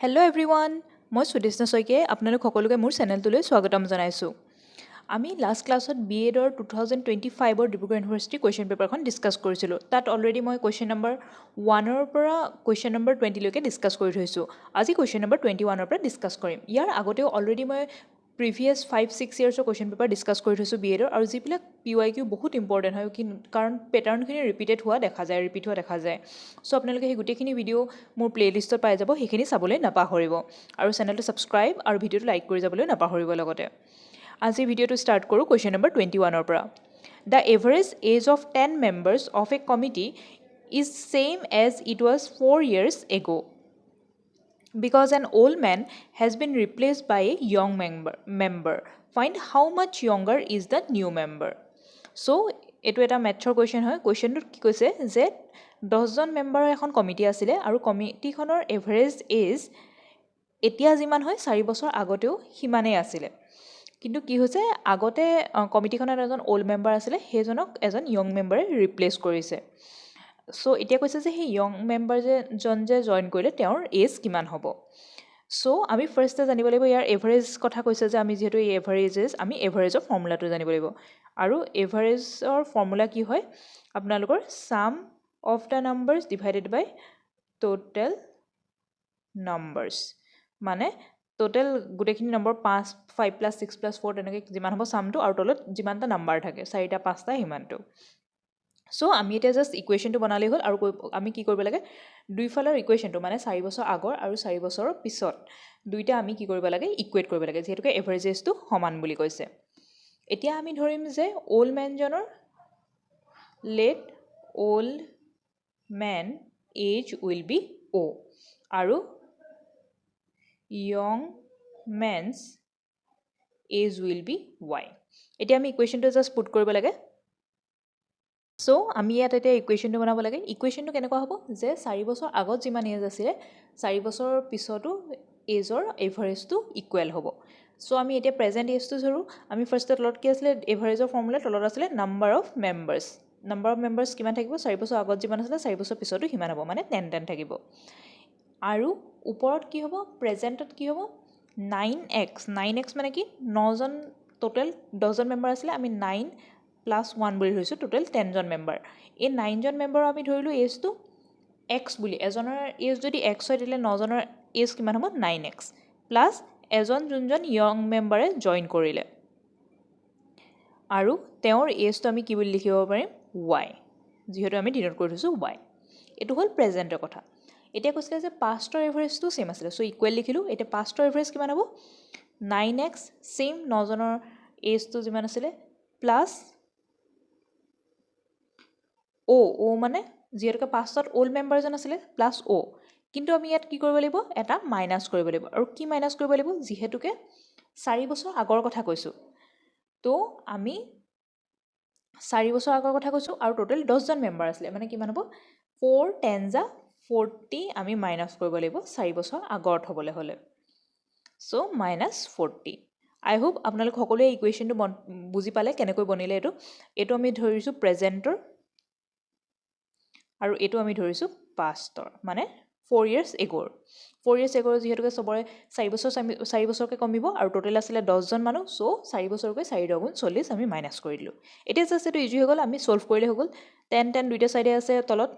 Hello' everyone, মই সুদেশনা শইকীয়াই আপোনালোক সকলোকে মোৰ চেনেলটোলৈ স্বাগতম জনাইছোঁ। আমি লাষ্ট ক্লাছত BEdৰ 2025ৰ ডিব্ৰুগড় ইউনিভাৰ্চিটি কুৱেশ্যন পেপাৰখন ডিছকাছ কৰিছিলোঁ। তাত অলৰেডি মই কুৱেশ্যন নম্বৰ 1ৰ পৰা কুৱেশ্যন নম্বৰ 20লৈকে ডিছকাছ কৰি থৈছোঁ। আজি কুৱেশ্যন নম্বৰ 21ৰ পৰা ডিছকাছ কৰিম। ইয়াৰ আগতেও অলৰেডি মই প্ৰিভিয়াছ 5-6 ইয়াৰ্ছৰ কুৱেশ্যন পেপাৰ ডিছকাছ কৰি থৈছোঁ BEdৰ, আৰু যিবিলাক PYQ বহুত ইম্পৰ্টেণ্ট হয় কাৰণ পেটাৰ্ণখিনি ৰিপিট হোৱা দেখা যায়। চ' আপোনালোকে সেই গোটেইখিনি ভিডিঅ' মোৰ প্লে'লিষ্টত পাই যাব, সেইখিনি চাবলৈ নাপাহৰিব। আৰু চেনেলটো ছাবস্ক্ৰাইব আৰু ভিডিঅ'টো লাইক কৰি যাবলৈ নাপাহৰিব লগতে। আজি ভিডিঅ'টো ষ্টাৰ্ট কৰোঁ কুৱেশ্যন নম্বৰ 21ৰ পৰা। The average age of 10 members of a committee is same as it was 4 years ago because an old man has been replaced by a young member. Find how much younger is the new member. So এইটো এটা মেথছৰ question হয়। কুৱেশ্যনটোত কি কৈছে যে 10জন মেম্বাৰৰ এখন committee আছিলে আৰু কমিটিখনৰ average as এতিয়া যিমান হয় 4 বছৰ আগতেও সিমানেই আছিলে। কিন্তু কি হৈছে, আগতে কমিটিখনত এজন অল্ড মেম্বাৰ আছিলে, সেইজনক এজন য়ং মেম্বাৰে ৰিপ্লেচ কৰিছে। চ' এতিয়া কৈছে যে সেই য়ং মেম্বাৰজন যে জইন কৰিলে তেওঁৰ এজ কিমান হ'ব। চ' আমি ফাৰ্ষ্টে জানিব লাগিব ইয়াৰ এভাৰেজ কথা কৈছে যে আমি যিহেতু এই আমি এভাৰেজৰ ফৰ্মুলাটো জানিব লাগিব। আৰু এভাৰেজৰ ফৰ্মুলা কি হয়, আপোনালোকৰ sum of the numbers divided by total numbers, মানে টোটেল গোটেইখিনি নম্বৰ 5 + 6 + 4 তেনেকৈ যিমান হ'ব ছামটো, আৰু তলত যিমানটা নাম্বাৰ থাকে 4টা 5টা সিমানটো। চ' আমি এতিয়া জাষ্ট ইকুৱেশ্যনটো বনালেই হ'ল। আৰু আমি কি কৰিব লাগে, দুইফালৰ ইকুৱেশ্যনটো মানে 4 বছৰ আগৰ আৰু 4 বছৰৰ পিছত দুইটা আমি কি কৰিব লাগে, ইকুৱেট কৰিব লাগে, যিহেতুকে এভাৰেজ এজটো সমান বুলি কৈছে। এতিয়া আমি ধৰিম যে অল্ড মেনজনৰ let old men age will be O আৰু young men's age will be Y. এতিয়া আমি ইকুৱেশ্যনটো জাষ্ট পুট কৰিব লাগে। চ' আমি ইয়াত এতিয়া ইকুৱেশ্যনটো বনাব লাগে। ইকুৱেশ্যনটো কেনেকুৱা হ'ব যে 4 বছৰ আগত যিমান এজ আছিলে 4 বছৰৰ পিছতো এজৰ এভাৰেজটো ইকুৱেল হ'ব। চ' আমি এতিয়া প্ৰেজেণ্ট এজটো ধৰোঁ। আমি ফাৰ্ষ্টত তলত কি আছিলে, এভাৰেজৰ ফৰ্মুলা তলত আছিলে নাম্বাৰ অফ মেম্বাৰ্ছ কিমান থাকিব, 4 বছৰ আগত যিমান আছিলে 4 বছৰ পিছতো সিমান হ'ব, মানে 10 থাকিব। আৰু ওপৰত কি হ'ব, প্ৰেজেণ্টত কি হ'ব, 9x মানে কি, 9জন টোটেল 10জন মেম্বাৰ আছিলে, আমি 9 + 1 বুলি ধৰিছোঁ, টোটেল 10জন মেম্বাৰ। এই 9জন মেম্বাৰৰ আমি ধৰিলোঁ এজটো x বুলি। এজনৰ এজ যদি x হয় তেতিয়াহ'লে 9জনৰ এজ কিমান হ'ব, 9x প্লাছ যোনজন য়ং মেম্বাৰে জইন কৰিলে, আৰু তেওঁৰ এজটো আমি কি বুলি লিখিব পাৰিম, y, যিহেতু আমি ডিন'ট কৰি থৈছোঁ y। এইটো হ'ল প্ৰেজেণ্টৰ কথা। এতিয়া কৈছিলে যে পাষ্টৰ এভাৰেজটো ছেইম আছিলে, চ' ইকুৱেল লিখিলোঁ। এতিয়া পাষ্টৰ এভাৰেজ কিমান হ'ব, 9x ছেইম 9জনৰ এজটো যিমান আছিলে প্লাছ অ' মানে যিহেতুকে পাষ্টত অল্ড মেম্বাৰজন আছিলে প্লাছ অ', কিন্তু আমি ইয়াত কি কৰিব লাগিব, এটা মাইনাছ কৰিব লাগিব। আৰু কি মাইনাছ কৰিব লাগিব, যিহেতুকে 4 বছৰ আগৰ কথা কৈছোঁ, তো আমি 4 বছৰ আগৰ কথা কৈছোঁ আৰু টোটেল 10জন মেম্বাৰ আছিলে, মানে কিমান হ'ব, 4 × 10 = 40 আমি মাইনাছ কৰিব লাগিব 4 বছৰ আগত হ'বলৈ হ'লে। চ' -40। আই হোপ আপোনালোক সকলোৱে ইকুৱেশ্যনটো বুজি পালে কেনেকৈ বনিলে। এইটো আমি ধৰিছোঁ প্ৰেজেণ্টৰ, আৰু এইটো আমি ধৰিছোঁ পাষ্টৰ, মানে 4 years ago। 4 years ago যিহেতুকে চবৰে 4 বছৰকৈ কমিব, আৰু টোটেল আছিলে 10জন মানুহ, চ' 4 বছৰকৈ 4 × 4 = 40 আমি মাইনাছ কৰি দিলোঁ। এতিয়া জাষ্ট এইটো ইজি হৈ গ'ল, আমি ছল্ভ কৰিলে হৈ গ'ল। 10 দুইটা চাইডে আছে, তলত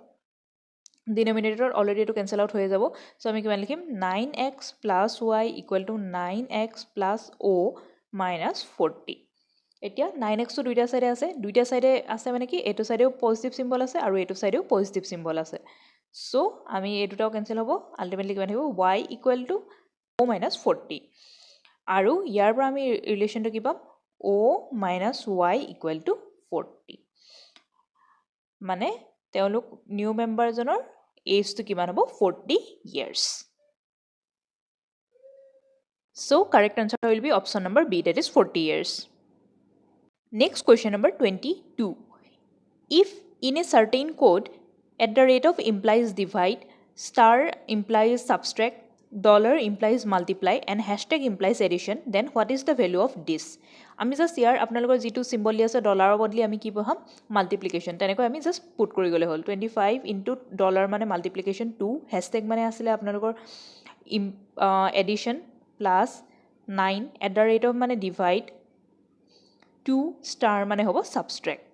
ডিনমিনেটৰত অলৰেডি এইটো কেঞ্চেল আউট হৈ যাব। চ' আমি কিমান লিখিম, 9x + y = 9x + O - 40। এতিয়া 9xটো দুইটা চাইডে আছে মানে কি, এইটো চাইডেও পজিটিভ চিম্বল আছে আৰু এইটো চাইডেও পজিটিভ চিম্বল আছে। চ' আমি এই দুটাও কেঞ্চেল হ'ব, আল্টিমেটলি কিমান থাকিব, y = O - 40। আৰু ইয়াৰ পৰা আমি ৰিলেশ্যনটো কি পাম, O - y = 40, মানে তেওঁলোক নিউ মেম্বাৰজনৰ এজটো কিমান হ'ব, 40 years. So correct answer will be option number B, that is 40 years. Next question number 22. If in a certain code at the rate of implies divide, star implies subtract, dollar implies multiply and hashtag implies addition, then what is the value of this? আমি just ইয়াৰ আপোনালোকৰ যিটো symbol দি আছে ডলাৰৰ বদলি আমি কি পঢ়াম, multiplication. তেনেকৈ আমি জাষ্ট পুট কৰি গ'লে হ'ল। 25 × $, মানে মাল্টিপ্লিকেশ্যন 2, হেছটেগ মানে আছিলে আপোনালোকৰ addition plus 9 at the rate of মানে ডিভাইড 2 ষ্টাৰ মানে হ'ব ছাবষ্ট্ৰেক্ট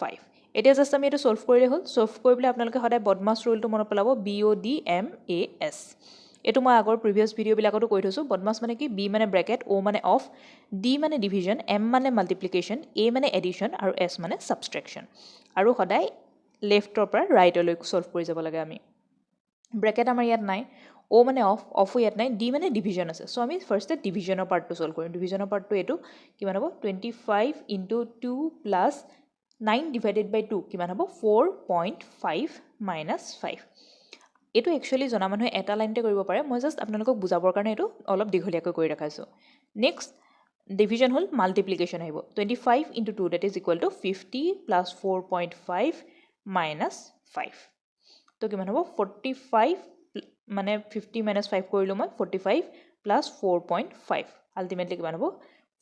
5 এতিয়া জাষ্ট আমি এইটো ছল্ভ কৰিলে হ'ল ছল্ভ কৰি পেলাই আপোনালোকে সদায় বদমাছ ৰুলটো মনত পেলাব BODMAS এইটো মই আগৰ প্ৰিভিয়াছ ভিডিঅ'বিলাকতো কৈ থৈছোঁ বদমাছ মানে কি B মানে ব্ৰেকেট O মানে অফ D মানে ডিভিজন M মানে মাল্টিপ্লিকেশ্যন A মানে এডিশ্যন আৰু S মানে ছাবষ্ট্ৰেকশ্যন আৰু সদায় লেফ্টৰ পৰা ৰাইটলৈ ছল্ভ কৰি যাব লাগে আমি ব্ৰেকেট আমাৰ ইয়াত নাই O মানে অফো ইয়াত নাই D মানে ডিভিজন আছে চ' আমি ফাৰ্ষ্টে ডিভিজনৰ পাৰ্টটো ছল্ভ কৰিম ডিভিজনৰ পাৰ্টটো এইটো কিমান হ'ব 25 ইনটু 2 প্লাছ 9 ডিভাইডেড বাই 2 কিমান হ'ব 4.5 মাইনাছ 5 এইটো একচুৱেলি জনা মানুহে এটা লাইনতে কৰিব পাৰে মই জাষ্ট আপোনালোকক বুজাবৰ কাৰণে এইটো অলপ দীঘলীয়াকৈ কৰি ৰাখাইছোঁ নেক্সট ডিভিজন হ'ল মাল্টিপ্লিকেশ্যন আহিব 25 into 2 that is equal to 50 plus 4.5 minus 5 তো কিমান হ'ব 45 মানে 50 মাইনাছ 5 কৰিলোঁ মই 45 প্লাছ 4.5 আল্টিমেটলি কিমান হ'ব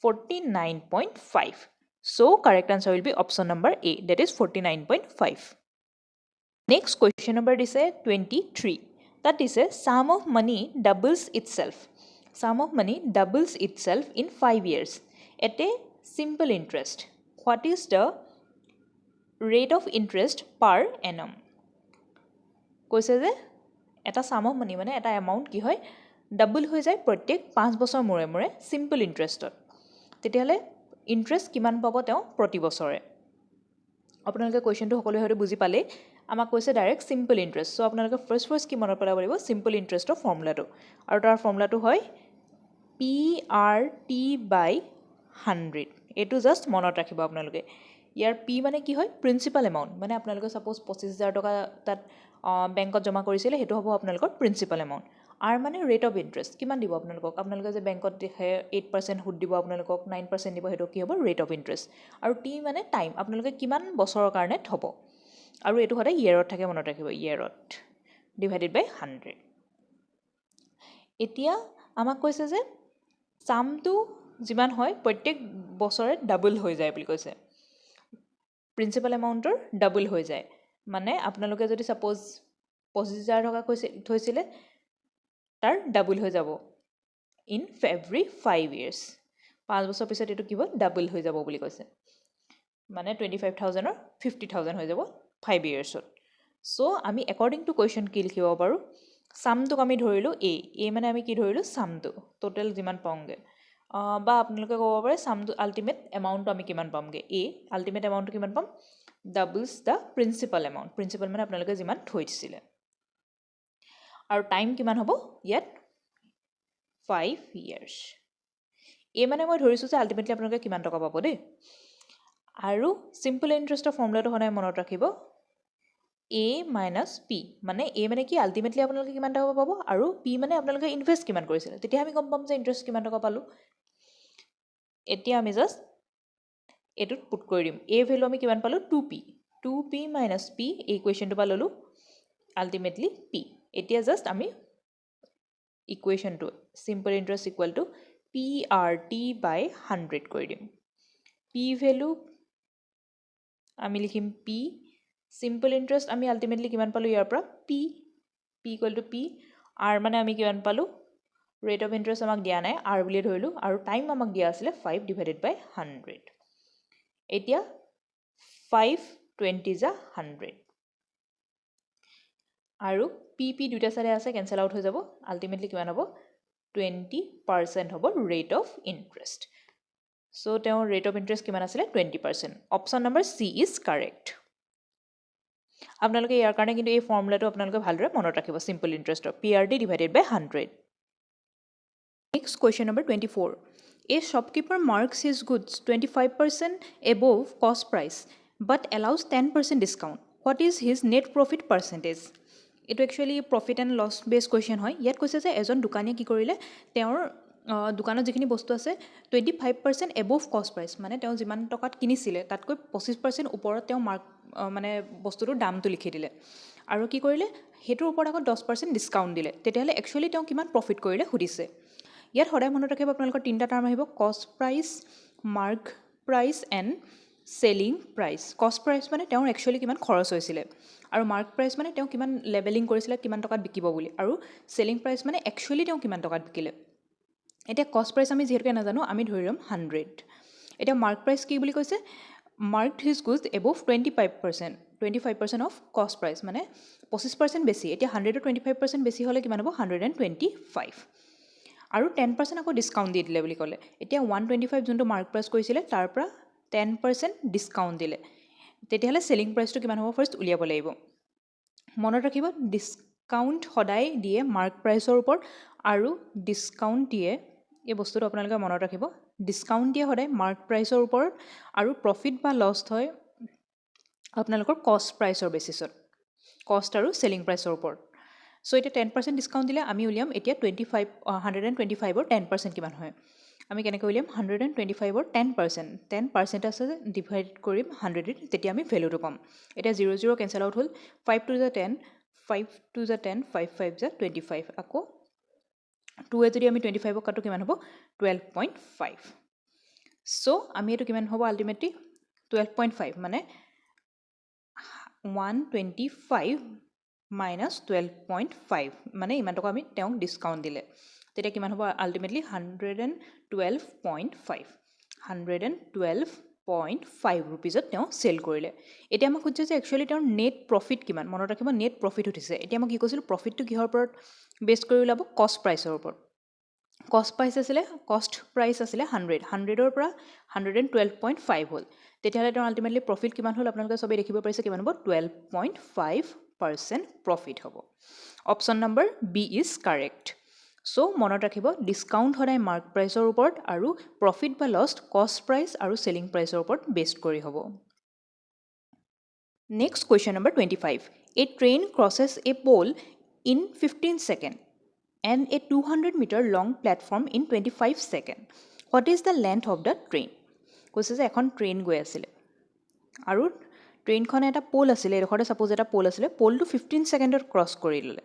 49.5 so correct answer will be option number A that is 49.5 next question number is 23 that is a sum of money doubles itself in 5 years at a simple interest what is the rate of interest per annum কৈছে যে এটা সাম of money মানে এটা amount কি হয় double হৈ যায় প্ৰত্যেক 5 বছৰ মূৰে মূৰে সিম্পল ইন্টাৰেষ্টত তেতিয়াহ'লে ইন্টাৰেষ্ট কিমান পাব তেওঁ প্ৰতি বছৰে আপোনালোকে কোৱেশ্চনটো সকলোৱে হয়তো বুজি পালে আমাক কৈছে ডাইৰেক্ট সিম্পল ইন্টাৰেষ্ট সো আপোনালোকে ফাৰ্ষ্ট কি মনত পেলাব লাগিব সিম্পল ইন্টাৰেষ্টৰ ফৰ্মুলাটো আৰু তাৰ ফৰ্মুলাটো হয় PRT/100 এইটো জাষ্ট মনত ৰাখিব আপোনালোকে ইয়াৰ P মানে কি হয় প্ৰিন্সিপাল এমাউণ্ট মানে আপোনালোকে সাপোজ 25000 টকা তাত বেংকত জমা কৰিছিলে হেতু হ'ব আপোনালোকৰ প্ৰিন্সিপাল এমাউণ্ট আৰ মানে ৰেট অফ ইন্টাৰেষ্ট কিমান দিব আপোনালোকে যে বেংকত দেখে 8% সুদ দিব আপোনালোকক 9% দিব হেতু কি হ'ব ৰেট অফ ইন্টাৰেষ্ট আৰু T মানে টাইম আপোনালোকে কিমান বছৰৰ কাৰণে থব আৰু এটো সদায় ইয়াৰত থাকে মনত ৰাখিব ইয়াৰত ডিভাইডেড বাই 100 এতিয়া আমাক কৈছে যে সামটো যিমান হয় প্ৰত্যেক বছৰে ডাবল হৈ যায় বুলি কৈছে প্ৰিন্সিপাল এমাউণ্টৰ ডাবল হৈ যায় মানে আপোনালোকে যদি সাপোজ 25000 টকা থৈছিলে তাৰ ডাবল হৈ যাব ইন এভৰি 5 ইয়াৰ্স 5 বছৰ পিছত এটো কি হ'ব ডাবল হৈ যাব বুলি কৈছে মানে 25000 ৰ 50000 হৈ যাব 5 ইয়াৰ্সত সো আমি অ্যাকৰ্ডিং টু কোৱেশ্চন কি লিখিব পাৰো সামটো আমি ধৰিলো a মানে আমি কি ধৰিলো সামটো টোটাল যিমান পাওঁগে বা আপোনালোকে ক'ব পাৰে সামটো আল্টিমেট এমাউণ্টটো আমি কিমান পামগে a আল্টিমেট এমাউণ্টটো কিমান পাম ডাবলস দা প্ৰিন্সিপাল এমাউণ্ট প্ৰিন্সিপাল মানে আপোনালোকে যিমান থৈছিলে আৰু টাইম কিমান হ'ব ইয়াত 5 ইয়াৰ্স এ মানে মই ধৰিছো যে আল্টিমেটলি আপোনালোকে কিমান টকা পাব দেই আৰু সিম্পল ইন্টাৰেষ্টৰ ফৰ্মুলাটো হনাই মনত ৰাখিব a minus p মানে a মানে কি আল্টিমেটলি আপোনালোকে কিমান টকা পাব আৰু p মানে আপোনালোকে ইনভেস্ট কিমান কৰিছিল তেতিয়া আমি গম পাম যে ইন্টাৰেষ্ট কিমান টকা পালো এতিয়া আমি জাস্ট এটুত পুট কৰি দিম a ভ্যালু আমি কিমান পালো 2p minus p এই ইকুৱেশ্যনটো পা ললো আল্টিমেটলি p এতিয়া জাস্ট আমি ইকুৱেশ্যনটো simple interest equal to PRT/100 কৰি দিম p ভ্যালু আমি লিখিম p সিম্পল ইন্টাৰেষ্ট আমি আল্টিমেটলি কিমান পালো ইয়াৰ পৰা p equal to p r মানে আমি কিমান পালো ৰেট অফ ইন্টাৰেষ্ট আমাক দিয়া নাই r বুলি ধৰিলো আৰু টাইম আমাক দিয়া আছিল 5 ডিভাইডেড বাই 100 এতিয়া 5 20 যা 100 আৰু p দুটা সাইডে আছে কেনসেল আউট হৈ যাব আল্টিমেটলি কিমান হ'ব 20% হ'ব ৰেট অফ ইন্টাৰেষ্ট সো তেওঁৰ ৰেট অফ ইন্টাৰেষ্ট কিমান আছিল 20% option number C is correct আপোনালোকে ইয়াৰ কাৰণে কিন্তু এই ফৰ্মুলাটো আপোনালোকে ভালদৰে মনত ৰাখিব সিম্পল ইন্টাৰেষ্টৰ PRT divided by 100 next question number 24 A shopkeeper marks his goods 25% above cost price but allows 10% discount what is his net profit percentage এটো actually profit and loss base question হয় ইয়াত কৈছে যে এজন দোকানীয়ে কি কৰিলে তেওঁৰ দোকানত যিখিনি বস্তু আছে 25% এবভ কষ্ট প্ৰাইচ মানে তেওঁ যিমান টকাত কিনিছিলে তাতকৈ 25% ওপৰত তেওঁ মাৰ্ক মানে বস্তুটোৰ দামটো লিখি দিলে আৰু কি কৰিলে হেটোৰ ওপৰত আকৌ 10% ডিসকাউন্ট দিলে তেতিয়াহলে একচুয়ালি তেওঁ কিমান প্ৰফিট কৰিলে সুধিছে ইয়াত সদায় মনত ৰাখিব আপোনালোকৰ তিনটা টাৰ্ম আহিব কষ্ট price mark price and selling price কষ্ট প্ৰাইচ মানে তেওঁৰ একচুৱেলি কিমান খৰচ হৈছিলে আৰু মাৰ্ক প্ৰাইচ মানে তেওঁ কিমান লেবেলিং কৰিছিলে কিমান টকাত বিকিব বুলি আৰু চেলিং প্ৰাইচ মানে একচুৱেলি তেওঁ কিমান টকাত বিকিলে এতিয়া কষ্ট প্ৰাইচ আমি যিহেতুকে নাজানো আমি ধৰি ল'ম 100 এতিয়া মাৰ্ক প্ৰাইচ কি বুলি কৈছে marked his goods above 25% of কষ্ট প্ৰাইচ মানে 25% বেছি এতিয়া 100ৰ 25% বেছি হ'লে কিমান হ'ব 125 আৰু 10% আকৌ ডিছকাউণ্ট দি দিলে বুলি ক'লে এতিয়া 125 যোনটো মাৰ্ক প্ৰাইচ কৰিছিলে তাৰ পৰা 10% ডিছকাউণ্ট দিলে তেতিয়াহ'লে চেলিং প্ৰাইচটো কিমান হ'ব ফাৰ্ষ্ট উলিয়াব লাগিব মনত ৰাখিব ডিছকাউণ্ট সদায় দিয়ে মাৰ্ক প্ৰাইচৰ ওপৰত আৰু ডিছকাউণ্ট দিয়ে এই বস্তুটো আপোনালোকে মনত ৰাখিব ডিছকাউণ্ট দিয়ে সদায় মাৰ্ক প্ৰাইচৰ ওপৰত আৰু প্ৰফিট বা লছ হয় আপোনালোকৰ কষ্ট প্ৰাইচৰ বেচিছত কষ্ট আৰু চেলিং প্ৰাইচৰ ওপৰত চ' এতিয়া 10% ডিছকাউণ্ট দিলে আমি উলিয়াম এতিয়া 125ৰ 10% কিমান হয় আমি কেনেকৈ উলিয়াম 125ৰ 10% আছে যে ডিভাইড কৰিম 100 তেতিয়া আমি ভেলুটো পাম এতিয়া 0 কেঞ্চেল আউট হ'ল 5 to the 10 5 to the 10 5 5 the 25 আকৌ 2 যদি আমি 25ক কাটো কিমান হ'ব 12.5 চ' আমি এইটো কিমান হ'ব আল্টিমেটলি 12.5 মানে 125 minus 12.5 মানে ইমান টকা আমি তেওঁক ডিছকাউণ্ট দিলে তেতিয়া কিমান হ'ব আল্টিমেটলি 112.5 ৰুপিজত তেওঁ চেল কৰিলে এতিয়া আমাক সুধিছে যে একচুৱেলি তেওঁৰ নেট প্ৰফিট কিমান মনত ৰাখিব নেট প্ৰফিট উঠিছে এতিয়া মই কি কৈছিলোঁ প্ৰফিটটো কিহৰ ওপৰত বেছ কৰি ওলাব কষ্ট প্ৰাইচৰ ওপৰত কষ্ট প্ৰাইচ আছিলে 100ৰ পৰা 112.5 হ'ল তেতিয়াহ'লে তেওঁৰ আল্টিমেটলি প্ৰফিট কিমান হ'ল আপোনালোকে চবেই দেখিব পাৰিছে কিমান হ'ব 12.5% প্ৰফিট হ'ব option number B is correct so' মনত ৰাখিব ডিছকাউণ্ট সদায় মাৰ্ক প্ৰাইচৰ ওপৰত আৰু প্ৰফিট বা লষ্ট কষ্ট প্ৰাইচ আৰু চেলিং প্ৰাইচৰ ওপৰত বেছ কৰি হ'ব next question number 25 a train crosses a pole in 15 second and a 200 meter long platform in 25 seconds. What is the length of the train? কৈছে যে এখন ট্ৰেইন গৈ আছিলে আৰু ট্ৰেইনখনে এটা প'ল আছিলে এডোখৰতে ছাপ'জ এটা প'ল আছিলে প'লটো 15 ছেকেণ্ডত ক্ৰছ কৰি ল'লে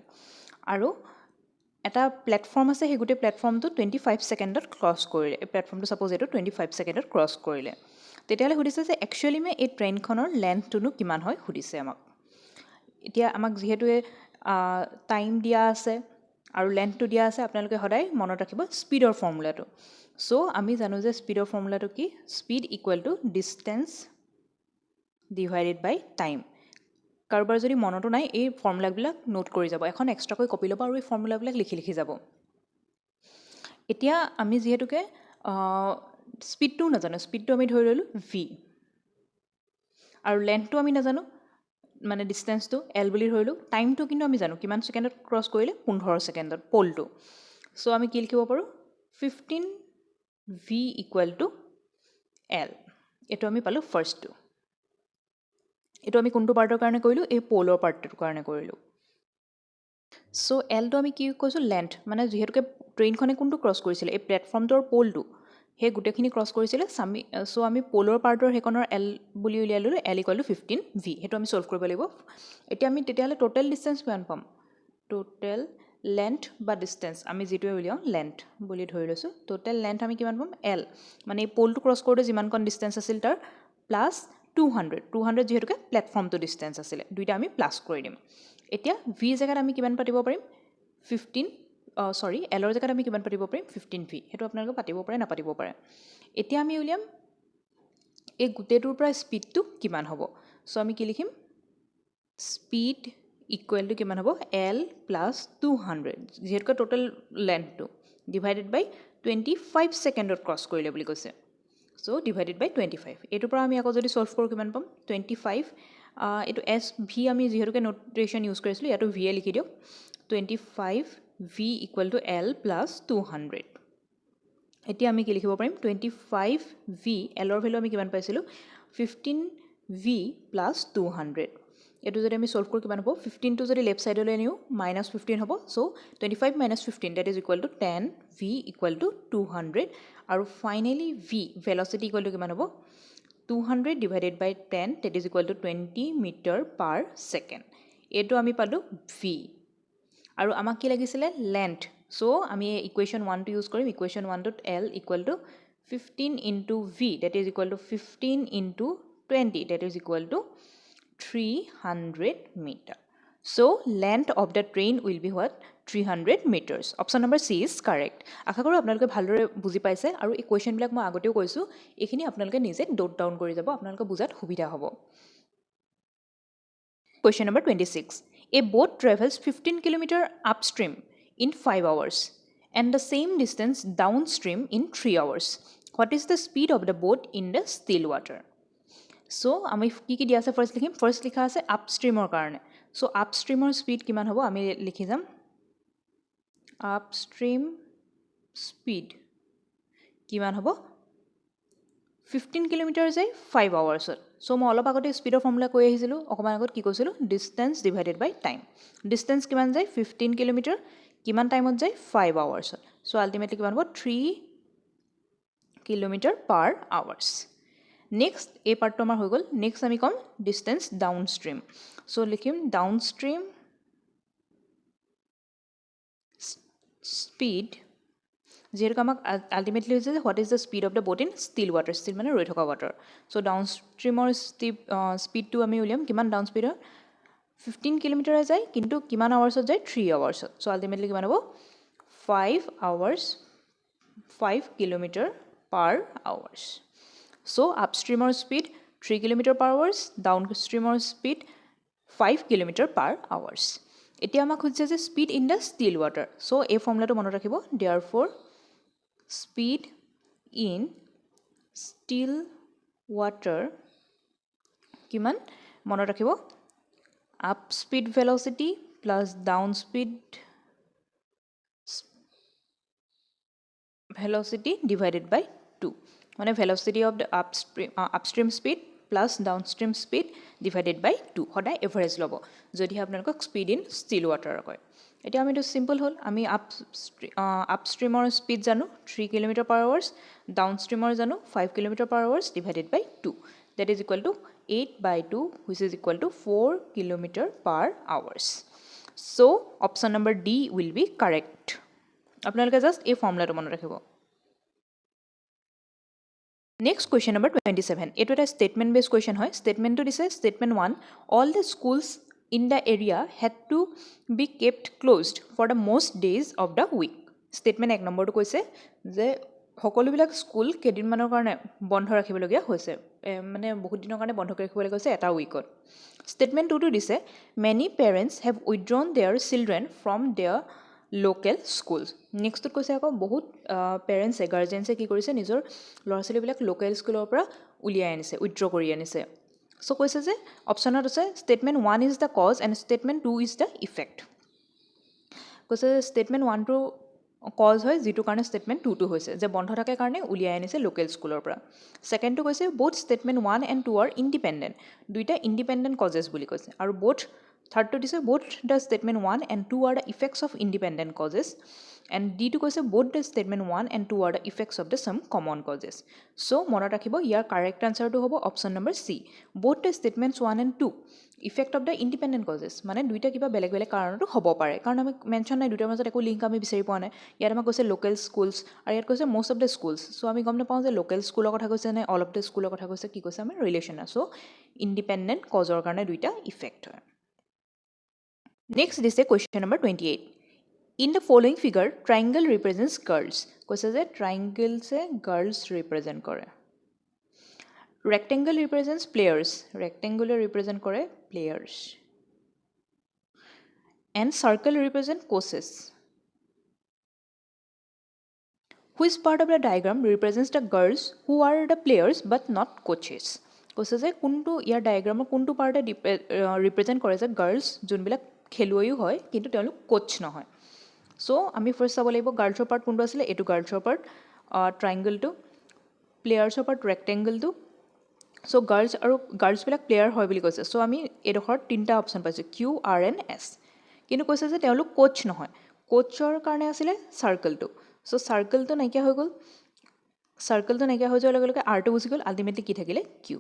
আৰু এটা প্লেটফৰ্ম আছে সেই গোটেই প্লেটফৰ্মটো 25 ছেকেণ্ডত ক্ৰছ কৰিলে এই প্লেটফৰ্মটো ছাপ'জ এইটো 25 ছেকেণ্ডত ক্ৰছ কৰিলে তেতিয়াহ'লে সুধিছে যে একচুৱেলি মে এই ট্ৰেইনখনৰ লেন্থটোনো কিমান হয় সুধিছে আমাক এতিয়া আমাক যিহেতু টাইম দিয়া আছে আৰু লেন্থটো দিয়া আছে আপোনালোকে সদায় মনত ৰাখিব স্পীডৰ ফৰ্মুলাটো চ' আমি জানো যে স্পীডৰ ফৰ্মুলাটো কি speed equal to distance divided by time কাৰোবাৰ যদি মনতো নাই এই ফৰ্মুলাবিলাক নোট কৰি যাব এখন এক্সট্ৰাকৈ কপি ল'ব আৰু এই ফৰ্মুলাবিলাক লিখি যাব এতিয়া আমি যিহেতুকে স্পীডটোও নাজানো স্পীডটো আমি ধৰি ল'লোঁ ভি আৰু লেন্থটো আমি নাজানো মানে ডিষ্টেঞ্চটো এল বুলি ধৰিলোঁ টাইমটো কিন্তু আমি জানো কিমান ছেকেণ্ডত ক্ৰছ কৰিলে 15 ছেকেণ্ডত প'লটো চ' আমি কি লিখিব পাৰোঁ 15 ভি ইকুৱেল টু এল এইটো আমি পালোঁ ফাৰ্ষ্টটো এইটো আমি কোনটো পাৰ্টৰ কাৰণে কৰিলোঁ এই প'লৰ পাৰ্টটোৰ কাৰণে কৰিলোঁ চ' এলটো আমি কি কৈছোঁ লেন্থ মানে যিহেতুকে ট্ৰেইনখনে কোনটো ক্ৰছ কৰিছিলে এই প্লেটফৰ্মটোৰ প'লটো সেই গোটেইখিনি ক্ৰছ কৰিছিলে চ' আমি প'লৰ পাৰ্টৰ সেইখনৰ এল বুলি উলিয়াই ল'লোঁ এল ইকুৱেল টু 15 ভি সেইটো আমি চল্ভ কৰিব লাগিব এতিয়া আমি তেতিয়াহ'লে টোটেল ডিষ্টেঞ্চ কিমান পাম টোটেল লেন্থ বা ডিষ্টেঞ্চ আমি যিটোৱে উলিয়াওঁ লেন্থ বুলি ধৰি লৈছোঁ টোটেল লেন্থ আমি কিমান পাম এল মানে এই প'লটো ক্ৰছ কৰোঁতে যিমানকণ ডিষ্টেঞ্চ আছিল তাৰ প্লাছ 200 যিহেতুকে প্লেটফৰ্মটো ডিষ্টেঞ্চ আছিলে দুইটা আমি প্লাছ কৰি দিম এতিয়া ভি জেগাত আমি কিমান পাতিব পাৰিম 15 এলৰ জেগাত আমি কিমান পাতিব পাৰিম 15 ভি সেইটো আপোনালোকে পাতিব পাৰে নাপাতিব পাৰে এতিয়া আমি উলিয়াম এই গোটেইটোৰ পৰা স্পীডটো কিমান হ'ব চ' আমি কি লিখিম স্পীড ইকুৱেল টু কিমান হ'ব এল প্লাছ 200 যিহেতুকে টোটেল লেন্থটো ডিভাইডেড বাই 25 ছেকেণ্ডত ক্ৰছ কৰিলে বুলি কৈছে চ' ডিভাইডেড বাই 25 এইটোৰ পৰা আমি আকৌ যদি চল্ভ কৰোঁ কিমান পাম 25 এইটো এছ ভি আমি যিহেতুকে নোটেশ্যন ইউজ কৰিছিলোঁ ইয়াতো ভি এ লিখি দিয়ক 25 V equal two L plus 200 এতিয়া আমি কি লিখিব পাৰিম 25 ভি এলৰ ভেলু আমি কিমান পাইছিলোঁ 15 ভি প্লাছ 200 এইটো যদি আমি চল্ভ কৰোঁ কিমান হ'ব 15টো যদি লেফ্ট ছাইডলৈ নিওঁ -15 হ'ব so' 25 - 15 that is equal to 10 V equal to 200 আৰু finally V velocity equal to কিমান হ'ব 200 divided by 10 that is equal to 20 metre per second এইটো আমি পালোঁ ভি আৰু আমাক কি লাগিছিলে লেন্থ চ' আমি ইকুৱেশ্যন 1টো ইউজ কৰিম ইকুৱেশ্যন 1টোত L equal to 15 into V that is equal to 15 into 20, that is equal to 300 meter. So length of the train will be what? 300 meters. Option number C is correct. আশা কৰোঁ আপোনালোকে ভালদৰে বুজি পাইছে আৰু এই কুৱেশ্যনবিলাক মই আগতেও কৈছোঁ, এইখিনি আপোনালোকে নিজে নোট ডাউন কৰি যাব, আপোনালোকে বুজাত সুবিধা হ'ব। Question number 26. A boat travels 15 kilometer upstream in 5 hours and the same distance downstream in 3 hours. What is the speed of the boat in the still water? So আমি কি দিয়া আছে ফাৰ্স্ট লিখিম, ফাৰ্স্ট লিখা আছে আপষ্ট্ৰীমৰ কাৰণে। সো আপষ্ট্ৰীমৰ স্পীড কিমান হ'ব আমি লিখি যাম, আপষ্ট্ৰীম স্পীড কিমান হ'ব 15 কিলোমিটাৰ যায় 5 আৱাৰ্ছত। সো মই অলপ আগতে স্পীডৰ ফৰ্মুলা কৈ আহিছিলোঁ, অকণমান আগত কি কৈছিলোঁ, distance divided by time. Distance কিমান যায় 15 কিলোমিটাৰ, কিমান টাইমত যায় 5 আৱাৰ্ছত। সো আল্টিমেটলি কিমান হ'ব 3 কিলোমিটাৰ পাৰ আৱাৰ্ছ। নেক্সট এই পাৰ্টটো আমাৰ হৈ গ'ল। নেক্সট আমি ক'ম ডিষ্টেঞ্চ ডাউনষ্ট্ৰীম। সো লিখিম ডাউনষ্ট্ৰীম স্পীড, যিহেতু আমাক আল্টিমেটলি হৈছে যে what is the speed of the বট ইন ষ্টিল ৱাটাৰ, ষ্টিল মানে ৰৈ থকা ৱাটাৰ। চ' ডাউনষ্ট্ৰীমৰ স্পীডটো আমি উলিয়াম, কিমান ডাউন স্পীডৰ 15 কিলোমিটাৰে যায়, কিন্তু কিমান আৱাৰ্ছত যায় 3 আৱাৰ্ছত। চ' আল্টিমেটলি কিমান হ'ব 5 কিলোমিটাৰ পাৰ আৱাৰ্ছ। চ' আপষ্ট্ৰীমৰ স্পীড 3 কিলোমিটাৰ পাৰ আৱাৰ্ছ, ডাউনষ্ট্ৰীমৰ স্পীড 5 কিলোমিটাৰ পাৰ আৱাৰ্ছ। এতিয়া আমাক সুধিছে যে speed in the still water. So' এই ফৰ্মুলাটো মনত ৰাখিব, therefore speed in still water কিমান মনত ৰাখিব, up speed velocity plus down speed velocity divided by 2, মানে velocity of the upstream speed plus downstream speed divided by 2, সদায় average ল'ব যদিহে আপোনালোকক স্পীড ইন ষ্টিল ৱাটাৰ কয়। এতিয়া আমিতো চিম্পল হ'ল, আমি আপষ্ট্ৰীমৰ স্পীড জানো 3 কিলোমিটাৰ পাৰ আৱাৰ্ছ, ডাউনষ্ট্ৰীমৰ জানো 5 kilometre per hours divided by 2, that is equal to 8/2 which is equal to 4 kilometre per hours. So' option number D will be correct. আপোনালোকে just এই ফৰ্মুলাটো মনত ৰাখিব। নেক্সট কুৱেশ্যন নম্বৰ 27, এইটো এটা ষ্টেটমেণ্ট বেছ কুৱেশ্যন হয়। ষ্টেটমেণ্টটো দিছে statement 1, all the schools in the area had to be kept closed for the most days of the week. Statement 1 নম্বৰটো কৈছে যে সকলোবিলাক স্কুল কেইদিনমানৰ কাৰণে বন্ধ ৰাখিবলগীয়া হৈছে, মানে বহুত দিনৰ কাৰণে বন্ধ কৰি ৰাখিবলৈ কৈছে এটা উইকত। ষ্টেটমেণ্ট 2টো দিছে many parents have withdrawn their children from their local schools. নেক্সটটোত কৈছে আকৌ বহুত পেৰেণ্টছে গাৰ্জেনছে কি কৰিছে নিজৰ ল'ৰা ছোৱালীবিলাক লোকেল স্কুলৰ পৰা উলিয়াই আনিছে, উইথড্ৰ কৰি আনিছে। চ' কৈছে যে অপশ্যনত আছে statement 1 is the cause and statement 2 is the effect. কৈছে যে ষ্টেটমেণ্ট 1টো কজ হয়, যিটো কাৰণে ষ্টেটমেণ্ট 2টো হৈছে যে বন্ধ থাকে কাৰণে উলিয়াই আনিছে লোকেল স্কুলৰ পৰা। ছেকেণ্ডটো কৈছে both statement 1 and 2 are independent, দুইটা ইণ্ডিপেণ্ডেণ্ট কজেছ বুলি কৈছে। আৰু থাৰ্ডটো দিছে both the statement 1 and 2 are the effects of independent causes, and ডিটো কৈছে both the statement 1 and 2 are the effects of the same common causes. So' মনত ৰাখিব ইয়াৰ কাৰেক্ট আনচাৰটো হ'ব option number C, both the statements 1 and 2 effect of the independent causes, মানে দুইটা কিবা বেলেগ বেলেগ কাৰণতো হ'ব পাৰে, কাৰণ আমি মেনশ্যন নাই, দুটাৰ মাজত একো লিংক আমি বিচাৰি পোৱা নাই। ইয়াত আমাক কৈছে লোকেল স্কুলছ আৰু ইয়াত কৈছে মষ্ট অফ দ্য স্কুলছ। চ' আমি গম নাপাওঁ যে লোকেল স্কুলৰ কথা কৈছে নে অল অফ দ্য স্কুলৰ কথা কৈছে, কি কৈছে আমাৰ ৰিলেশ্যন আছে। চ' ইণ্ডিপেণ্ডেণ্ট কজৰ কাৰণে দুইটা ইফেক্ট হয়। নেক্সট দিছে question number 28, in the following figure triangle ৰিপ্ৰেজেণ্টছ girls. কৈছে যে ট্ৰাইংগলছে গাৰ্লছ ৰিপ্ৰেজেণ্ট কৰে, ৰেক্টেংগল ৰিপ্ৰেজেণ্টছ প্লেয়াৰ্ছ, ৰেক্টেংগুলে ৰিপ্ৰেজেণ্ট কৰে players, and circle represent coaches. Which part of the diagram ৰিপ্ৰেজেণ্টছ the girls who are the players but not coaches. কৈছে যে কোনটো ইয়াৰ ডায়েগ্ৰামৰ কোনটো পাৰ্টে represent কৰে যে গাৰ্লছ যোনবিলাক খেলুৱৈও হয় কিন্তু তেওঁলোক কোচ নহয়। চ' আমি ফাৰ্ষ্ট চাব লাগিব গাৰ্লছৰ পাৰ্ট কোনটো আছিলে, এইটো গাৰ্লছৰ পাৰ্ট ট্ৰাইংগলটো, প্লেয়াৰ্ছৰ পাৰ্ট ৰেক্টেংগলটো। চ' গাৰ্লছবিলাক প্লেয়াৰ হয় বুলি কৈছে। চ' আমি এইডোখৰত 3টা অপশ্যন পাইছোঁ কিউ, আৰ এণ্ড এছ, কিন্তু কৈছে যে তেওঁলোক কোচ নহয়। কোচৰ কাৰণে আছিলে চাৰ্কলটো। চ' চাৰ্কলটো নাইকিয়া হৈ গ'ল, চাৰ্কলটো নাইকিয়া হৈ যোৱাৰ লগে লগে আৰটো গুচি গ'ল, আল্টিমেটলি কি থাকিলে Q.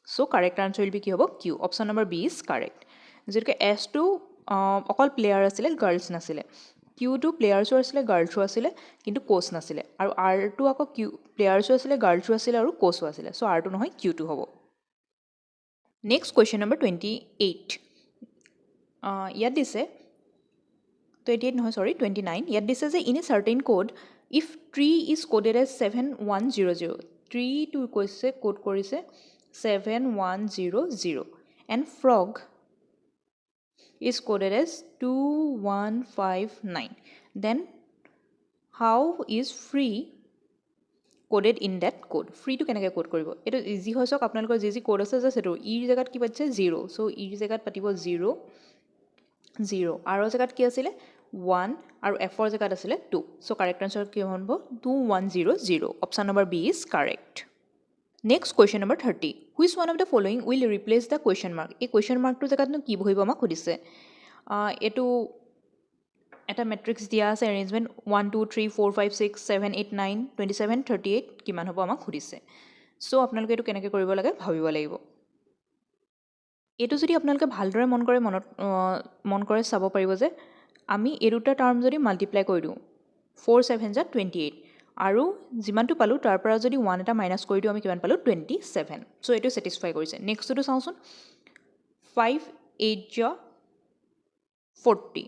So' correct answer will be কি হ'ব Q, option number B is correct. যিহেতুকে এছটো অকল প্লেয়াৰ আছিলে, গাৰ্লছ নাছিলে, কিউটো প্লেয়াৰ্ছো আছিলে গাৰ্লছো আছিলে কিন্তু কোচ নাছিলে, আৰু আৰটো আকৌ প্লেয়াৰ্ছো আছিলে গাৰ্লছো আছিলে আৰু কোচো আছিলে। চ' আৰটো নহয় কিউটো হ'ব। নেক্সট কুৱেশ্যন নম্বৰ 28 ইয়াত দিছে 28 নহয় সৰি 29 ইয়াত দিছে যে in a certain code if tree is coded as 7100 ট্ৰীটো কৈছে কোড কৰিছে 7100 and frog is coded as 2159 then how is free coded in that code free to কেনেকৈ কোড কৰিব এটো ইজি হয় সক আপোনালোকৰ যি কোড আছে জাস্ট এটো ই জায়গাত কি পাতিছে 0 সো ই জায়গাত পাতিব 0 0 আৰু জায়গাত কি আছিল 1 আৰু f ৰ জায়গাত আছিল 2 সো কাৰেক্ট আনসাৰ কি হ'ব 2100 option number B is correct next question number 30 which one of the following will replace the question mark এই কুৱেশ্যন মাৰ্কটোৰ জেগাতনো কি বহিব আমাক সুধিছে এইটো এটা মেট্ৰিক্স দিয়া আছে এৰেঞ্জমেণ্ট 1 2 3 4 5 6 7 8 9 27 38 কিমান হ'ব আমাক সুধিছে চ' আপোনালোকে এইটো কেনেকৈ কৰিব লাগে ভাবিব লাগিব এইটো যদি আপোনালোকে ভালদৰে মন কৰে চাব পাৰিব যে আমি এই দুটা টাৰ্ম যদি মাল্টিপ্লাই কৰি দিওঁ 4 7 যা 28 আৰু যিমানটো পালোঁ তাৰ পৰা যদি 1 এটা মাইনাছ কৰি দিওঁ আমি কিমান পালোঁ 27 চ' এইটো ছেটিছফাই কৰিছে নেক্সটটো চাওঁচোন 5 8 যা 40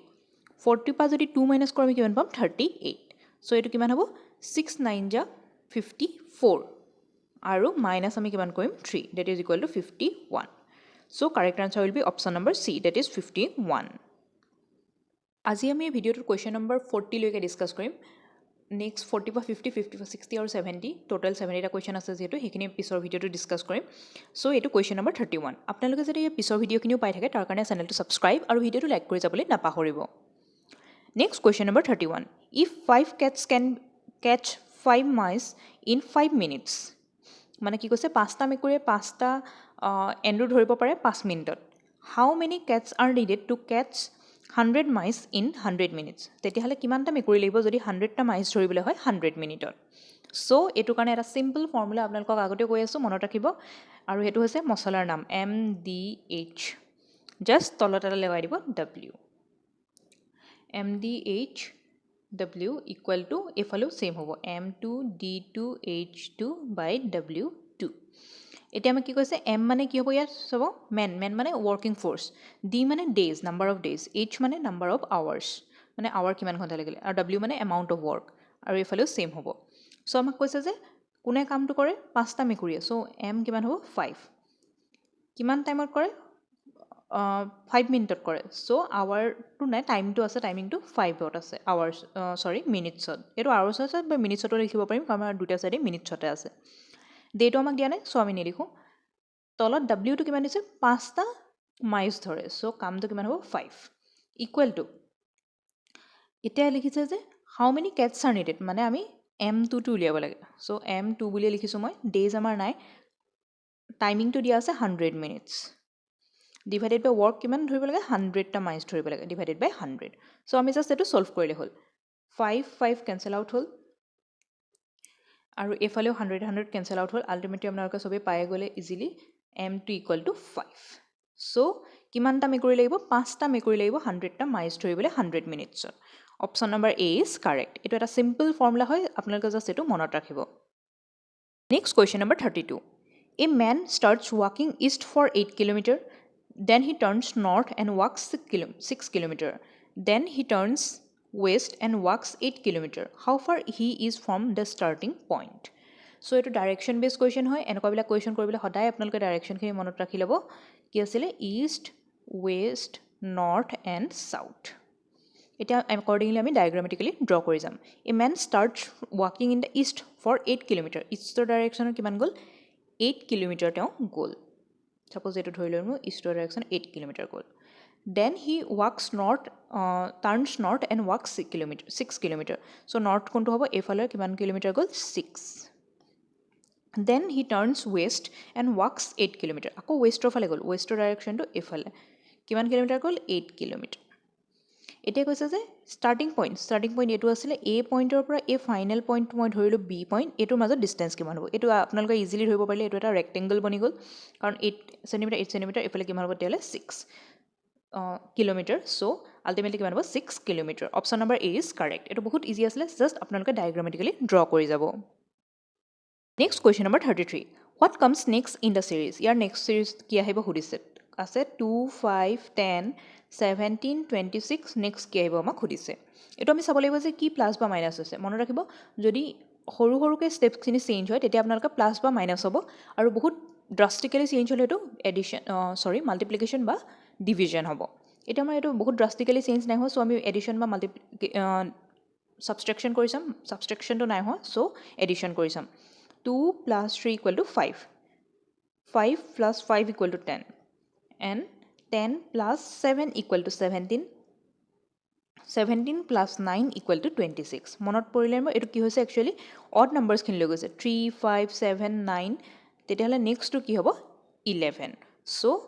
40 পৰা যদি 2 মাইনাছ কৰোঁ আমি কিমান পাম 38 চ' এইটো কিমান হ'ব 6 9 যা 54 আৰু মাইনাছ আমি কিমান কৰিম 3 that is equal to 51 so' correct answer will be option number C that is 51 আজি আমি এই ভিডিঅ'টোৰ কুৱেশ্যন নম্বৰ 40 লৈকে ডিছকাছ কৰিম নেক্সট 40 পৰা 50 50 পৰা 60 আৰু 70 টোটেল 70টা কুৱেশ্যন আছে যিহেতু সেইখিনি পিছৰ ভিডিঅ'টো ডিছকাছ কৰিম চ' এইটো কুৱেশ্যন নম্বৰ 31 আপোনালোকে যদি এই পিছৰ ভিডিঅ'খিনিও পাই থাকে তাৰ কাৰণে চেনেলটো ছাবস্ক্ৰাইব আৰু ভিডিঅ'টো লাইক কৰি যাবলৈ নাপাহৰিব next question number 31 if 5 cats can catch 5 mice in 5 minutes মানে কি কৈছে 5টা মেকুৰীয়ে 5টা এন্দুৰ ধৰিব পাৰে 5 মিনিটত how many cats are needed to cats 100 mice in 100 minutes তেতিয়াহ'লে কিমানটা মেকুৰী লাগিব যদি 100টা মাইচ ধৰিবলৈ হয় 100 মিনিটত চ' এইটো কাৰণে এটা চিম্পল ফৰ্মুলা আপোনালোকক আগতে কৈ আছোঁ মনত ৰাখিব আৰু সেইটো হৈছে মছলাৰ নাম MDH জাষ্ট তলত এটা লগাই দিব W MDH W equal to এইফালেও চেম হ'ব M2D2H2 by W2 এতিয়া আমি কি কৈছে M মানে কি হ'ব ইয়াত চাব মেন মানে ৱৰ্কিং ফ'ৰ্চ D মানে days number of days H মানে নাম্বাৰ অফ আৱাৰ্ছ মানে আৱাৰ কিমান ঘণ্টা লাগিলে আৰু W মানে এমাউণ্ট অফ ৱৰ্ক আৰু এইফালেও চেম হ'ব চ' আমাক কৈছে যে কোনে কামটো কৰে 5টা মেকুৰীয়ে চ' M কিমান হ'ব 5 কিমান টাইমত কৰে 5 মিনিটত কৰে চ' আৱাৰটো নাই টাইমটো আছে টাইমিংটো 5ত আছে আৱাৰ্ছ মিনিটছত এইটো আৱাৰ্ছ আছে বা মিনিটছতো লিখিব পাৰিম কাৰণ আমাৰ দুটা চাইডে মিনিটছতে আছে ডেটো আমাক দিয়া নাই চ' আমি নিলিখোঁ তলত ডাব্লিউটো কিমান দিছে 5টা মাইচ ধৰে চ' কামটো কিমান হ'ব 5 ইকুৱেল টু এতিয়া লিখিছে যে হাউ মেনি কেটছ আৰ নিডেড মানে আমি M2টো উলিয়াব লাগে চ' M2 বুলিয়ে লিখিছোঁ মই ডেজ আমাৰ নাই টাইমিংটো দিয়া আছে 100 মিনিটছ ডিভাইডেড বাই ৱৰ্ক কিমান ধৰিব লাগে 100টা মাইচ ধৰিব লাগে ডিভাইডেড বাই 100 চ' আমি জাষ্ট এইটো ছল্ভ কৰিলে হ'ল 5 কেঞ্চেল আউট হ'ল আৰু এইফালেও 100 কেঞ্চেল আউট হ'ল আল্টিমেটলি আপোনালোকে চবেই পাই গ'লে ইজিলি M2 ইকুৱেল টু 5 চ' কিমানটা মেকুৰী লাগিব 5টা মেকুৰী লাগিব 100টা মাইচ ধৰিবলৈ 100 মিনিটছত option number A is correct এইটো এটা চিম্পল ফৰ্মুলা হয় আপোনালোকে জাষ্ট এইটো মনত ৰাখিব next question number 32 a man starts ৱাকিং east for 8 kilometre then he turns north and walks 6 kilometer then he turns west and walks 8 kilometer how far he is from the starting point so eto direction based question hoy enko bila question koribole hoday apnaloke direction khini monot rakhi lobo ki asile east west north and south eta accordingly ami diagrammatically draw kori jam a man starts walking in the east for 8 kilometer east direction kiman gol 8 kilometer teo gol suppose এইটো ধৰি লওঁ ইষ্টৰ direction 8 kilometre গ'ল then he walks north turns north and walks 6 kilometre so' north কোনটো হ'ব এইফালে কিমান kilometre গ'ল 6 then he turns west and walks 8 kilometre আকৌ ৱেষ্টৰ ফালে গ'ল ৱেষ্টৰ ডাইৰেকশ্যনটো এইফালে কিমান কিলোমিটাৰ গ'ল 8 কিলোমিটাৰ এতিয়া কৈছে যে ষ্টাৰ্টিং পইণ্ট এইটো আছিলে এ পইণ্টৰ পৰা এই ফাইনেল পইণ্টটো মই ধৰিলোঁ বি পইণ্ট এইটোৰ মাজত ডিষ্টেঞ্চ কিমান হ'ব এইটো আপোনালোকে ইজিলি ধৰিব পাৰিলে এইটো এটা ৰেক্টেংগল বনি গ'ল কাৰণ 8 চেণ্টিমিটাৰ এইফালে কিমান হ'ব তেতিয়াহ'লে 6 কিলোমিটাৰ চ' আল্টিমেটলি কিমান হ'ব 6 kilometre option number A is correct এইটো বহুত ইজি আছিলে জাষ্ট আপোনালোকে ডায়েগ্ৰামেটিকেলি ড্ৰ কৰি যাব next question number 33 What comes next in the series? Year next series কি আহিব সুধিছে আছে 2 5 10 17 26 next কি আহিব আমাক সুধিছে এইটো আমি চাব লাগিব যে কি প্লাছ বা মাইনাছ হৈছে মনত ৰাখিব যদি সৰু সৰুকৈ ষ্টেপছখিনি চেঞ্জ হয় তেতিয়া আপোনালোকে প্লাছ বা মাইনাছ হ'ব আৰু বহুত ড্ৰাষ্টিকেলি চেঞ্জ হ'লে এইটো এডিশ্যন মাল্টিপ্লিকেশ্যন বা ডিভিজন হ'ব এতিয়া আমাৰ এইটো বহুত ড্ৰাষ্টিকেলি চেঞ্জ নাই হোৱা চ' আমি এডিশ্যন বা ছাবষ্ট্ৰেকশ্যন কৰি চাম ছাবষ্ট্ৰেকশ্যনটো নাই হোৱা চ' এডিশ্যন কৰি চাম 2 plus 3 equal to 5. 5 plus 5 equal to 10. And 10 plus 7 equal to 17. 17 plus 9 equal to 26. মনত পৰিলে মই এইটো কি হৈছে একচুৱেলি অড নাম্বাৰছখিনি লৈ গৈছে 3 5 7 9 তেতিয়াহ'লে নেক্সটটো কি হ'ব 11 চ'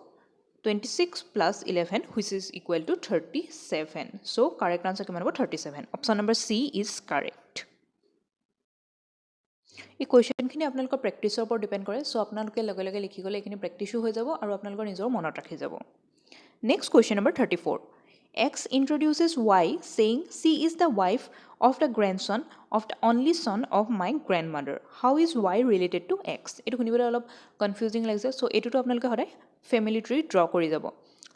26 plus 11 which is equal to 37. So correct answer কিমান হ'ব 37. Option number C is correct. এই কুৱেশ্যনখিনি আপোনালোকৰ প্ৰেক্টিছৰ ওপৰত ডিপেণ্ড কৰে চ' আপোনালোকে লগে লগে লিখি গ'লে এইখিনি প্ৰেক্টিছো হৈ যাব আৰু আপোনালোকৰ নিজৰ মনত ৰাখি যাব next question number 34 X introduces Y saying she is the wife of the grandson of the only son of my grandmother. How is Y related to X? এইটো শুনিবলৈ অলপ কনফিউজিং লাগিছে চ' এইটোতো আপোনালোকে সদায় ফেমিলি ট্ৰী ড্ৰ কৰি যাব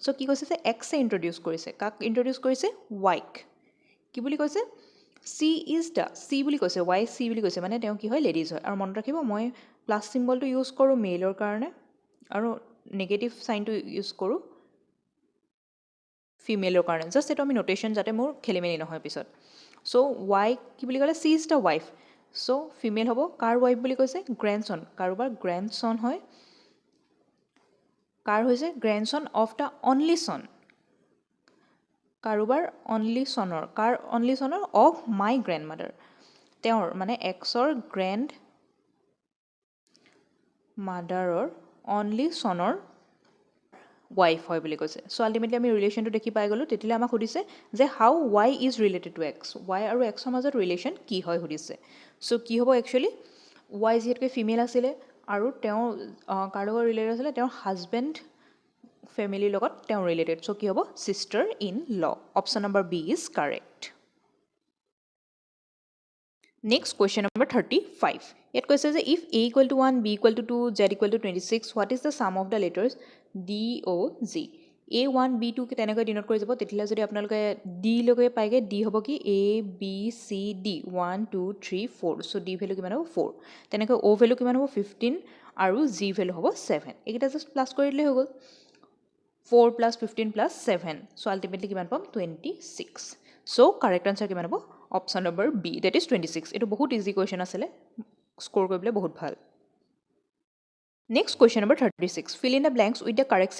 চ' কি কৈছে যে এক্সে ইণ্ট্ৰডিউচ কৰিছে কাক ইণ্ট্ৰডিউচ কৰিছে ৱাইক কি বুলি কৈছে চি ইজ দ্য চি বুলি কৈছে ৱাই চি বুলি কৈছে মানে তেওঁ কি হয় লেডিজ হয় আৰু মনত ৰাখিব মই প্লাছ চিম্বলটো ইউজ কৰোঁ মেইলৰ কাৰণে আৰু নিগেটিভ চাইনটো ইউজ কৰোঁ ফিমেলৰ কাৰণে জাষ্ট এইটো আমি নটেশ্যন যাতে মোৰ খেলি মেলি নহয় পিছত চ' ৱাই কি বুলি ক'লে C is the wife so' female হ'ব কাৰ ৱাইফ বুলি কৈছে গ্ৰেণ্ডছন কাৰোবাৰ গ্ৰেণ্ডছন হয় কাৰ হৈছে grandson of the only son কাৰোবাৰ অনলি ছনৰ কাৰ অনলি ছনৰ অফ মাই গ্ৰেণ্ড মাদাৰ তেওঁৰ মানে এক্সৰ গ্ৰেণ্ড মাদাৰৰ অনলি ছনৰ ৱাইফ হয় বুলি কৈছে চ' আল্টিমেটলি আমি ৰিলেশ্যনটো দেখি পাই গ'লোঁ তেতিয়াহ'লে আমাক সুধিছে যে how Y is related to X Y আৰু এক্সৰ মাজত ৰিলেশ্যন কি হয় সুধিছে চ' কি হ'ব একচুৱেলি ৱাই যিহেতুকে ফিমেল আছিলে আৰু তেওঁ কাৰ লগত ৰিলেটেড আছিলে তেওঁৰ হাজবেণ্ড ফেমিলিৰ লগত তেওঁ ৰিলেটেড চ' কি হ'ব sister in law option number B is correct next question number 35 ইয়াত কৈছে যে if A equal to 1 B equal to 2 Z equal to 26 what is the sum of the letters D O' G A 1 B 2 তেনেকৈ denote কৰি যাব তেতিয়াহ'লে যদি আপোনালোকে D লৈকে পায়গৈ ডি হ'ব কি A B C D 1 2 3 4 so' D value কিমান হ'ব 4 তেনেকৈ অ' ভেলু কিমান হ'ব 15 আৰু জি ভেলু হ'ব 7 এইকেইটা জাষ্ট প্লাছ কৰি দিলেই হৈ গ'ল 4 plus 15 plus 7 চ' আল্টিমেটলি কিমান পাম 26 চ' কাৰেক্ট আনচাৰ কিমান হ'ব option number B that is 26 এইটো বহুত ইজি কুৱেশ্যন আছিলে স্ক'ৰ কৰিবলৈ বহুত ভাল next question number 36 fill in the blanks with the correct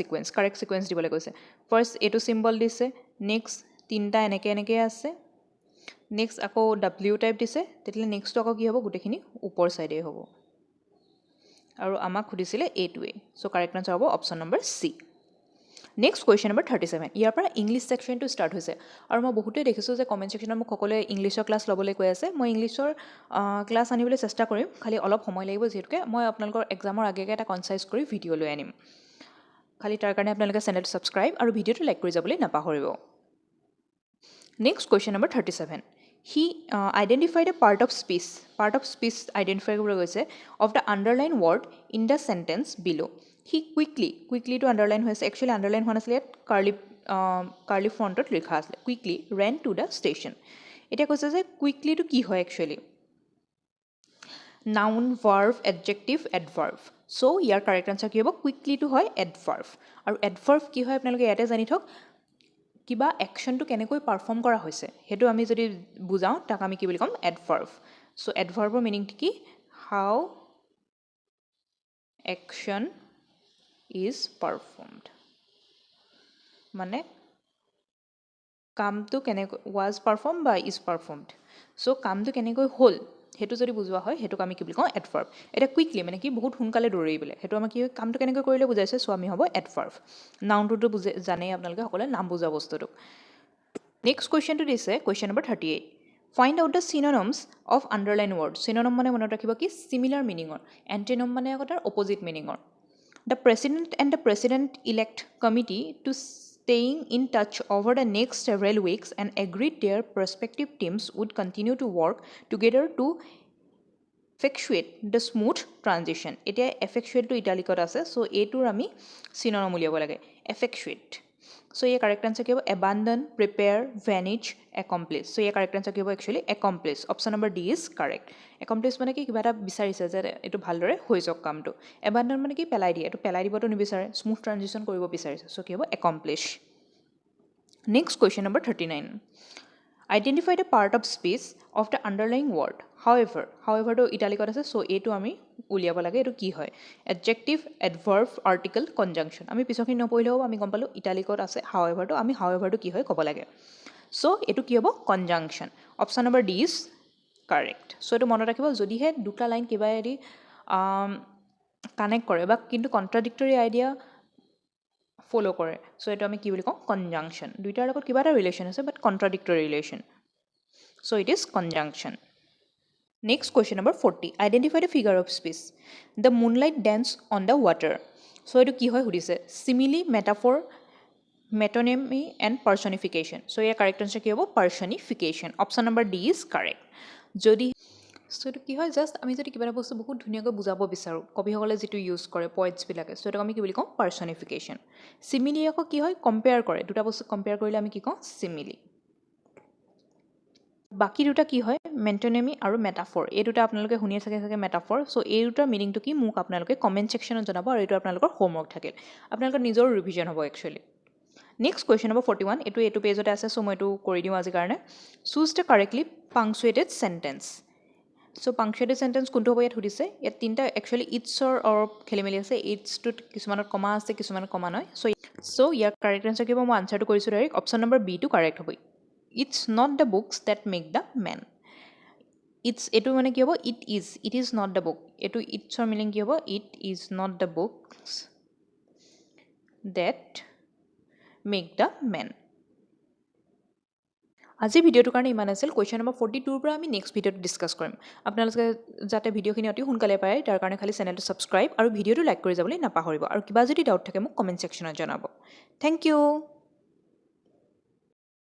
sequence দিবলৈ কৈছে ফাৰ্ষ্ট এইটো চিম্বল দিছে নেক্সট তিনিটা এনেকৈ আছে নেক্সট আকৌ ডাব্লিউ টাইপ দিছে তেতিয়াহ'লে নেক্সটটো আকৌ কি হ'ব গোটেইখিনি ওপৰ ছাইডেই হ'ব আৰু আমাক সুধিছিলে এইটোৱেই চ' কাৰেক্ট আনচাৰ হ'ব option number C next question number 37 ইয়াৰ পৰা ইংলিছ ছেকশ্যনটো ষ্টাৰ্ট হৈছে আৰু মই বহুতেই দেখিছোঁ যে কমেণ্ট ছেকশ্যনত মোক সকলোৱে ইংলিছৰ ক্লাছ ল'বলৈ কৈ আছে মই ইংলিছৰ ক্লাছ আনিবলৈ চেষ্টা কৰিম খালি অলপ সময় লাগিব যিহেতুকে মই আপোনালোকৰ এক্সামৰ আগে এটা কনচাইজ কৰি ভিডিঅ' লৈ আনিম খালি তাৰ কাৰণে আপোনালোকে চেনেলটো ছাবস্ক্ৰাইব আৰু ভিডিঅ'টো লাইক কৰি যাবলৈ নাপাহৰিব next question number 37 he identified a part of speech identify কৰিবলৈ গৈছে of the underline word in the sentence below' he কুইকলিটো আণ্ডাৰলাইন হৈ আছে একচুৱেলি আণ্ডাৰলাইন হোৱা নাছিলে ইয়াত কাৰ্লি ফ্ৰণ্টত লিখা আছিলে কুইকলি ৰেন টু দ্য ষ্টেচন এতিয়া কৈছে যে কুইকলিটো কি হয় একচুৱেলি নাউন ভাৰ্ভ এডজেক্টিভ এডভাৰ্ভ চ' ইয়াৰ কাৰেক্ট আনচাৰ কি হ'ব কুইকলিটো হয় এডভাৰ্ভ আৰু এডভাৰ্ভ কি হয় আপোনালোকে ইয়াতে জানি থওক কিবা একশ্যনটো কেনেকৈ পাৰফৰ্ম কৰা হৈছে সেইটো আমি যদি বুজাওঁ তাক আমি কি বুলি ক'ম এডভাৰ্ভ চ' এডভাৰ্ভৰ মিনিংটো কি হাউ একশ্যন ইজ পাৰফৰ্মড মানে কামটো কেনেকৈ ৱাজ পাৰফৰ্ম বা ইজ পাৰফৰ্মড চ' কামটো কেনেকৈ হ'ল সেইটো যদি বুজোৱা হয় সেইটোক আমি কি বুলি কওঁ এডভাৰ্ভ এতিয়া কুইকলি মানে কি বহুত সোনকালে দৌৰিবলৈ সেইটো আমাৰ কি হয় কামটো কেনেকৈ কৰিলে বুজাইছে চ' আমি হ'ব এডভাৰ্ভ নাউনটোতো জানেই আপোনালোকে সকলোৱে নাম বুজা বস্তুটোক নেক্সট কুৱেশ্যনটো দিছে question number 38 find out the synonyms of underline word synonym মানে মনত ৰাখিব কি চিমিলাৰ মিনিঙৰ এণ্টিনম মানে আকৌ তাৰ অপজিট মিনিঙৰ the president and the president elect committee to staying in touch over the next several weeks and agreed their prospective teams would continue to work together to effectuate the smooth transition. এতিয়া effectuate টো ইটালিকত আছে so এটোৰ আমি synonym উলিয়াব লাগে effectuate. So ইয়াৰ correct answer কি হ'ব abandon, prepare, vanish, accomplish. So ইয়াৰ কাৰেক্ট আনসাৰ কি হ'ব actually accomplish. Option number D is correct. accomplish মানে কি কিবা এটা বিচাৰিছে যে এটো ভালদৰে হৈ যাওক কামটো. abandon মানে কি পেলাই দিয়ে, এটো পেলাই দিবটো নিবিচাৰে, স্মুথ ট্ৰানজিশন কৰিব বিচাৰিছে, সো কি হ'ব accomplish. Next question number 39. Identify the part of speech of the underlying word. However to italic আছে so a to আমি উলিয়াব লাগে এটো কি হয় adjective, adverb, article, conjunction. আমি পিছৰখিনি নপঢ়িলেও আমি গম পালো ইটালিকত আছে however to আমি however to কি হয় ক'ব লাগে so এটো কি হ'ব conjunction. Option number D is correct. so এটো মনত ৰাখিব যদিহে দুটা লাইন কিবা এৰি কানেক্ট কৰে বা কিন্তু কন্ট্ৰাডিক্টৰি আইডিয়া ফলো কৰে সো এটো আমি কি বুলি কওঁ কনজাংশন দুইটাৰ লগত কিবা এটা ৰিলেশন আছে but contradictory relation so it is conjunction. Next question number 40. Identify the figure of speech. The moonlight dance on the water. So এটো কি হয় সুধিছে simile, metaphor, metonymy and personification. So year correct answer কি হ'ব personification. Option number D is correct. যদি so এটো কি হয় জাস্ট আমি যদি কিবা এটা বস্তু বহুত ধুনীয়াকৈ বুজাব বিচাৰোঁ কবিসকলে যেটো ইউজ কৰে পয়েটছবিলাকে সো এটো আমি কি বুলি কওঁ পাৰ্চনিফিকেশ্যন. সিমিলি আকৌ কি হয় কম্পেয়াৰ কৰে দুটা বস্তু কম্পেয়াৰ কৰিলে আমি কি কওঁ সিমিলি. বাকি দুটা কি হয় মেণ্টনেমি আৰু মেটাফৰ এই দুটা আপোনালোকে শুনিয়ে থাকে মেটাফৰ সো এই দুটাৰ মিনিংটো কি মোক আপোনালোকে কমেণ্ট ছেকশ্যনত জনাব আৰু এইটো আপোনালোকৰ হোমৱৰ্ক থাকিল আপোনালোকৰ নিজৰ ৰিভিজন হ'ব একচুৱেলি. নেক্সট কুৱেশ্যন নম্বৰ 41 এইটো পেজতে আছে সো মই এইটো কৰি দিওঁ আজিৰ কাৰণে. Choose the correctly punctuated sentence. So punctuated sentence কোনটো হ'ব ইয়াত সুধিছে ইয়াত তিনিটা একচুৱেলি ইটছৰ অলপ খেলি মেলি আছে ইটছটোত কিছুমানত কমা আছে কিছুমানত কমা নহয় সো ইয়াৰ কাৰেক্ট আনচাৰ কি হ'ব মই আনচাৰটো কৰিছোঁ ডাইৰেক্ট অপশ্যন নম্বৰ বি টো কাৰেক্ট হ'ব. It's not the books that make the man. এটো মানে কি হ'ব it is not the book. এটো ইটছৰ মিনিং কি হ'ব it is not the books that make the man. আজি ভিডিঅ'টোৰ কাৰণে ইমান আছিল. কুৱেশ্যন নম্বৰ 42 পৰা আমি নেক্সট ভিডিঅ'ত ডিছকাছ কৰিম. আপোনালোকে যাতে ভিডিঅ'খিনি অতি সোনকালে পায় তাৰ কাৰণে খালি চেনেলটো ছাবস্ক্ৰাইব আৰু ভিডিঅ'টো লাইক কৰি যাবলৈ নাপাহৰিব আৰু কিবা যদি ডাউট থাকে মোক কমেণ্ট ছেকশ্যনত জনাব. Thank U.